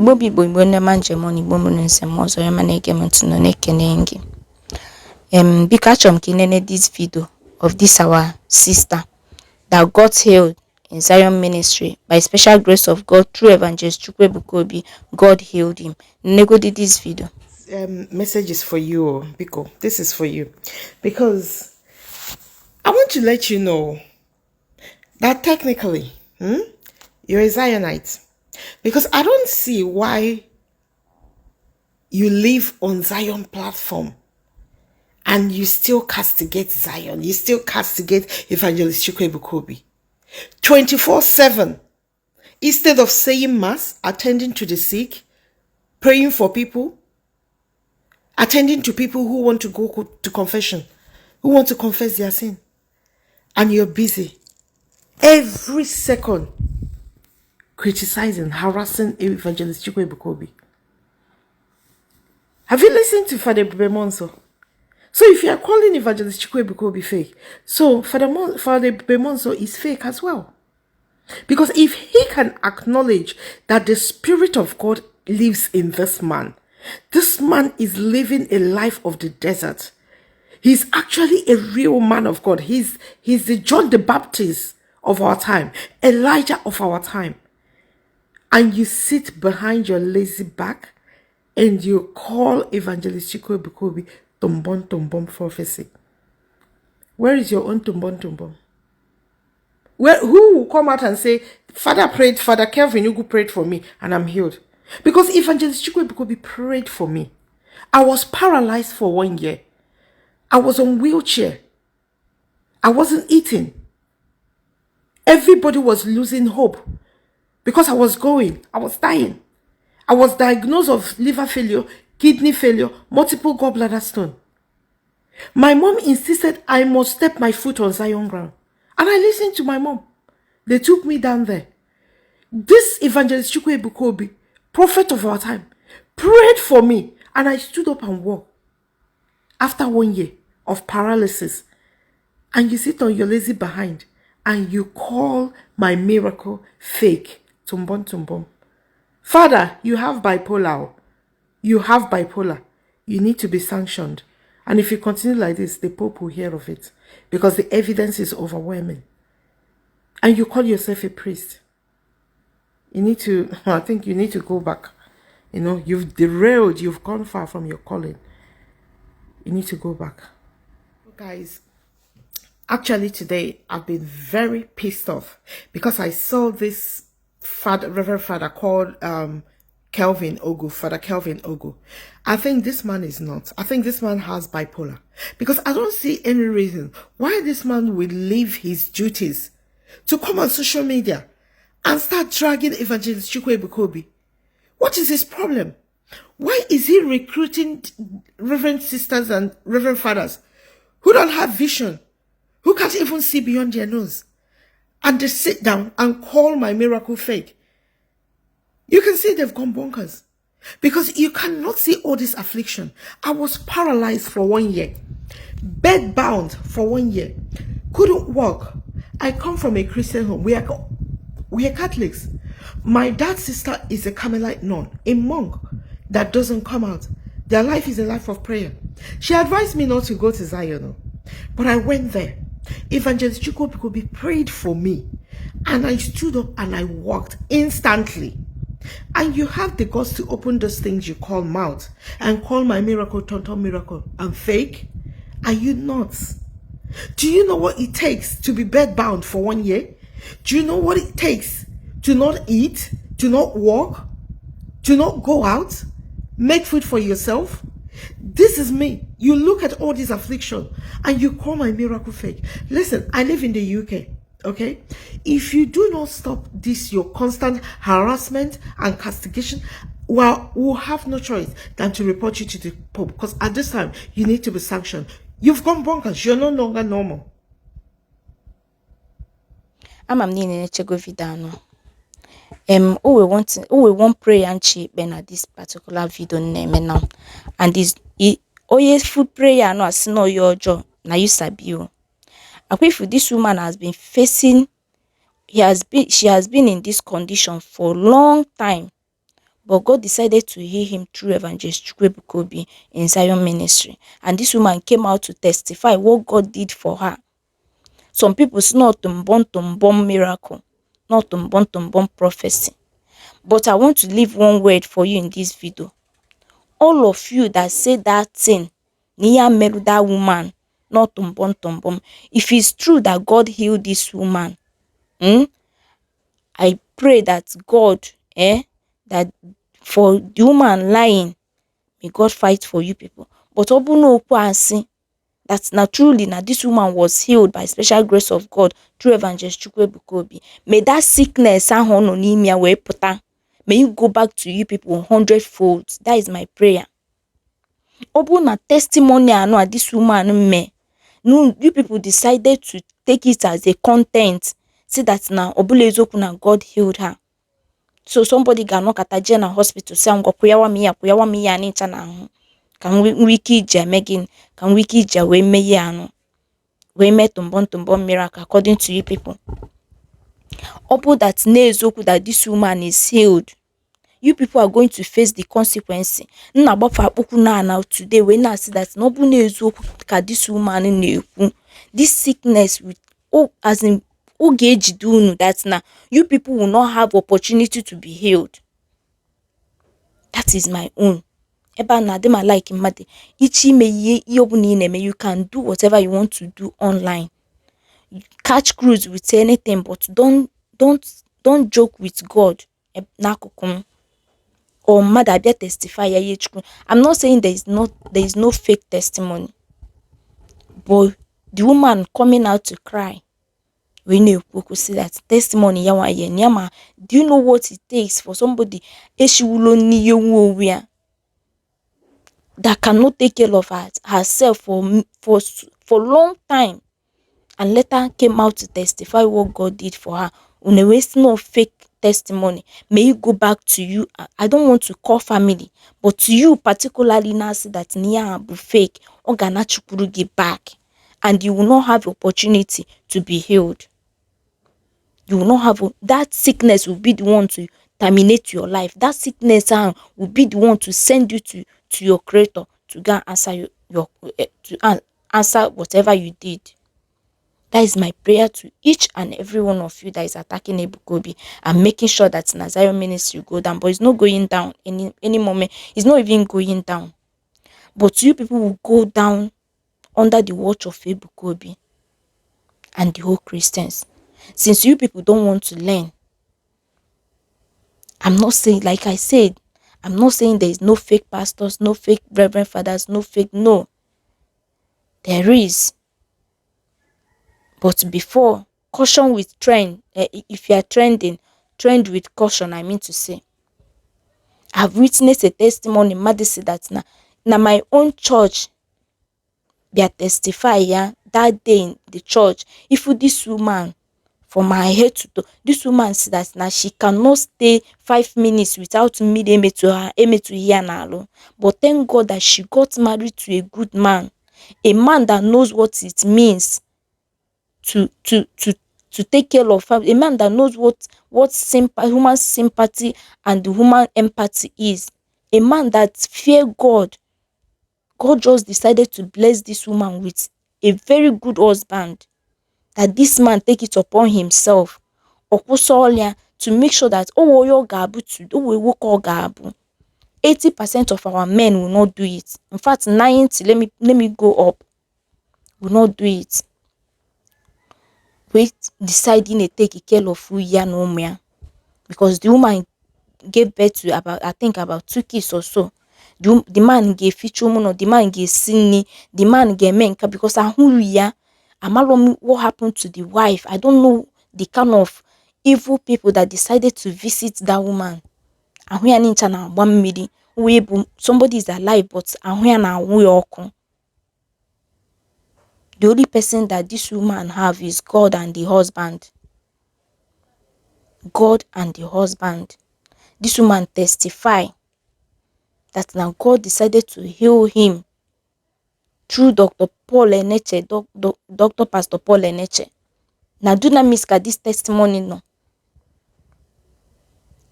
Igbo Bibo Igbo Nema Njemon Igbo Mununsemo Yamane Gemontuno Nekenengi. Biko achọrọ m ka inene this video of this our sister that got healed in Zion Ministry by special grace of God through Evangelist Chukwu Bukobi. God healed him. Nego did this video. Message is for you, Biko. This is for you because I want to let you know that technically, you're a Zionite, because I don't see why you live on Zion platform and you still castigate Zion. You still castigate Evangelist Chukwu Bukobi 24/7. Instead of saying mass, attending to the sick, praying for people, attending to people who want to go to confession, who want to confess their sin, and you're busy every second criticizing, harassing Evangelist Chukwu Bukobi. Have you listened to Father Bemonso? So if you are calling Evangelist Chukwu Bukobi fake, so Father Bemonso is fake as well. Because if he can acknowledge that the Spirit of God lives in this man is living a life of the desert. He's actually a real man of God. He's the John the Baptist of our time, Elijah of our time. And you sit behind your lazy back and you call Evangelist Chukwu Bukobi Tombon prophecy. Where is your own Tombon? Who will come out and say, Father Kevin Ugwu prayed for me and I'm healed? Because Evangelist Chukwu Bukobi prayed for me. I was paralyzed for 1 year. I was on wheelchair. I wasn't eating. Everybody was losing hope because I was dying. I was diagnosed of liver failure, kidney failure, multiple gallbladder stone. My mom insisted I must step my foot on Zion ground. And I listened to my mom. They took me down there. This Evangelist Chukwu Bukobi, prophet of our time, prayed for me. And I stood up and walked. After 1 year of paralysis. And you sit on your lazy behind. And you call my miracle fake. Tumbon. Father, you have bipolar. You have bipolar. You need to be sanctioned. And if you continue like this, the Pope will hear of it. Because the evidence is overwhelming. And you call yourself a priest. I think you need to go back. You've derailed, you've gone far from your calling. You need to go back. Guys, actually today, I've been very pissed off because I saw this Reverend Father called Kevin Ugwu, Father Kevin Ugwu. I think this man is not. I think this man has bipolar. Because I don't see any reason why this man will leave his duties to come on social media and start dragging Evangelist Chukwu Bukobi. What is his problem? Why is he recruiting reverend sisters and reverend fathers who don't have vision, who can't even see beyond their nose? And they sit down and call my miracle fake. You can see they've gone bonkers. Because you cannot see all this affliction. I was paralyzed for 1 year. Bedbound for 1 year. Couldn't walk. I come from a Christian home. We are Catholics. My dad's sister is a Carmelite nun, a monk that doesn't come out. Their life is a life of prayer. She advised me not to go to Zion. But I went there. Evangelist Chukwu Bukobi prayed for me. And I stood up and I walked instantly. And you have the guts to open those things you call mouth and call my miracle tonton miracle and fake? Are you nuts? Do you know what it takes to be bedbound for 1 year? Do you know what it takes to not eat, to not walk, to not go out, make food for yourself? This is me. You look at all this affliction and you call my miracle fake. Listen, I live in the UK. Okay, if you do not stop this, your constant harassment and castigation, well, we'll have no choice than to report you to the Pope. Because at this time, you need to be sanctioned. You've gone bonkers. You're no longer normal. I'm nine chego video. We want prayer and cheap at this particular video name now. And this full prayer no as no your job. Now you sabi you. This woman has been facing, she has been in this condition for a long time. But God decided to heal him through Evangelist Chukwuebuka in Zion Ministry. And this woman came out to testify what God did for her. Some people say not tumbon miracle, not tumbon prophecy. But I want to leave one word for you in this video. All of you that say that thing, Nia Meru, that woman, not tumbon. If it's true that God healed this woman, I pray that God, that for the woman lying, may God fight for you people. But obuno okwu that truly this woman was healed by special grace of God through Evangelist Chukwuebuka. May that sickness may you go back to you people 100-fold. That is my prayer. Obuna testimony this woman me. No, you people decided to take it as a content. See that now Obule God healed her. So somebody ga knock at a general hospital say kuyawa mi ya Anita na can we ije megin can we ije we meye anu we met tumbon miracle according to you people. Opo that nezoku that this woman is healed, you people are going to face the consequence. Nna gbafa akpoku na today we na see that no bu nezoku ka this woman na-ekwu. This sickness with as in oge ejidunu that now you people will not have opportunity to be healed. That is my own. Eba na dem like made ichi me ye you can do whatever you want to do online. Catch cruise with anything, but don't joke with God. Or mother be testify. I'm not saying there is no fake testimony, but the woman coming out to cry, we know we see that testimony. Do you know what it takes for somebody that cannot take care of herself for long time, and later came out to testify what God did for her? It's no fake testimony. May you go back to you. I don't want to call family, but to you particularly now, see that Nia be fake or gana chukuru get back, and you will not have opportunity to be healed. You will not have that sickness will be the one to terminate your life. That sickness will be the one to send you to your creator to go and answer answer whatever you did. That is my prayer to each and every one of you that is attacking Ebuka and making sure that Zion Ministry go down. But it's not going down any moment. It's not even going down. But you people will go down under the watch of Ebuka and the whole Christians. Since you people don't want to learn, I'm not saying, like I said, I'm not saying there is no fake pastors, no fake reverend fathers, no fake. No, there is. But before, caution with trend. If you are trending, trend with caution. I mean to say, I've witnessed a testimony. Madison that na my own church. They testify that day in the church. If this woman, from my head to toe, this woman said that now she cannot stay 5 minutes without me to hear now. But thank God that she got married to a good man, a man that knows what it means to take care of her, a man that knows what human sympathy and human empathy is, a man that fear God. God just decided to bless this woman with a very good husband, that this man take it upon himself to make sure that 80% of our men will not do it. In fact, 90, let me go up, will not do it. Wait, deciding to take care of no, because the woman gave birth to about 2 kids or so. The man gave feature or the man gave sinny, the man gave menka, because what happened to the wife. I don't know the kind of evil people that decided to visit that woman. Somebody is alive, but the only person that this woman have is God and the husband. God and the husband. This woman testify that now God decided to heal him through Dr. Paul Eneche, Dr. Pastor Paul Eneche. Now do not miss this testimony, no.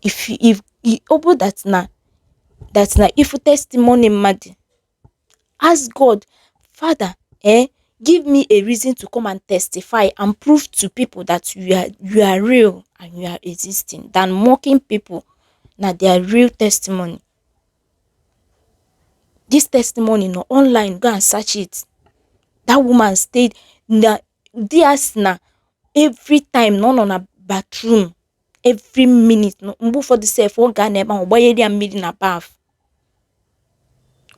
If obu that na if testimony mmadụ, ask God, Father, give me a reason to come and testify and prove to people that you are real and you are existing, than mocking people na their real testimony. This testimony no online, go and search it. That woman stayed na dias na every time no na bathroom, every minute no mgbe for the self o ga na ebe ahụ gbanyere ya mmiri na bath.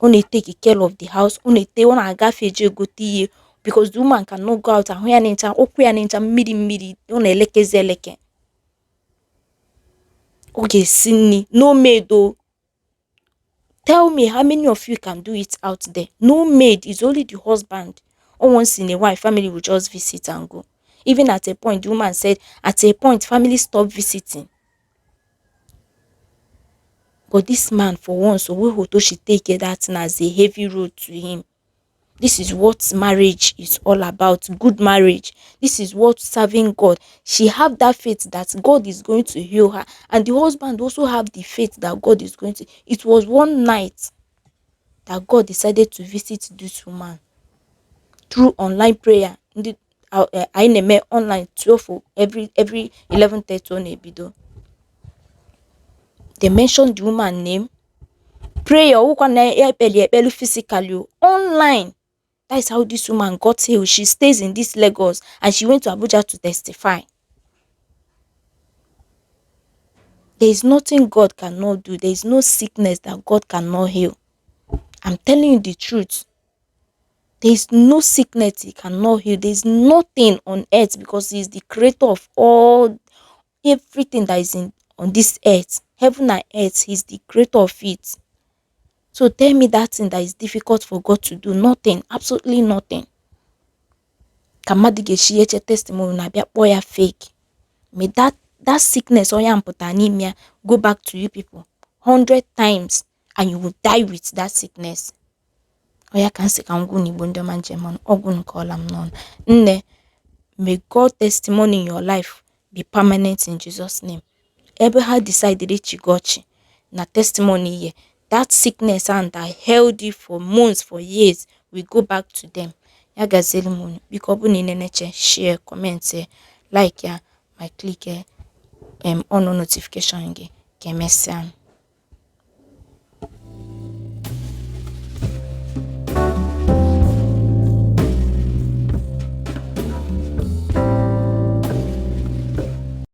Ọ na-take care of the house, ọ na-agafe eje gote ihe, because the woman cannot go out, ahụ ya na-encha, ụkwụ ya na-encha mmiri, ọ na-elekezi eleke. Ọ ga-esi nri, no maid o. Tell me how many of you can do it out there? No maid, is only the husband. Or once in a while, family will just visit and go. Even at a point, the woman said, at a point, family stopped visiting. But this man, for once, she take that as a heavy road to him. This is what marriage is all about. Good marriage. This is what serving God. She have that faith that God is going to heal her. And the husband also have the faith that God is going to. It was one night that God decided to visit this woman through online prayer. I name online 12 every 11:30 on ebido. They mentioned the woman name. Prayer physically online. That is how this woman got healed. She stays in this Lagos and she went to Abuja to testify. There is nothing God cannot do. There is no sickness that God cannot heal. I'm telling you the truth. There is no sickness He cannot heal. There is nothing on earth, because He is the creator of everything that is on this earth. Heaven and earth, He is the creator of it. So tell me that thing that is difficult for God to do. Nothing. Absolutely nothing. Kamadigeshi testimony na bia boya fake. May that sickness or anemia go back to you people 100 times and you will die with that sickness. Oya can say kanguni bundoman German ogun kolam non. May God testimony in your life be permanent in Jesus' name. Ever decided Chigochi na testimony here. That sickness and that held you for months, for years, we go back to them. Ya gazeli munu. Biko bu neneche share, comment, like ya, my click on notification ge. Kemesian.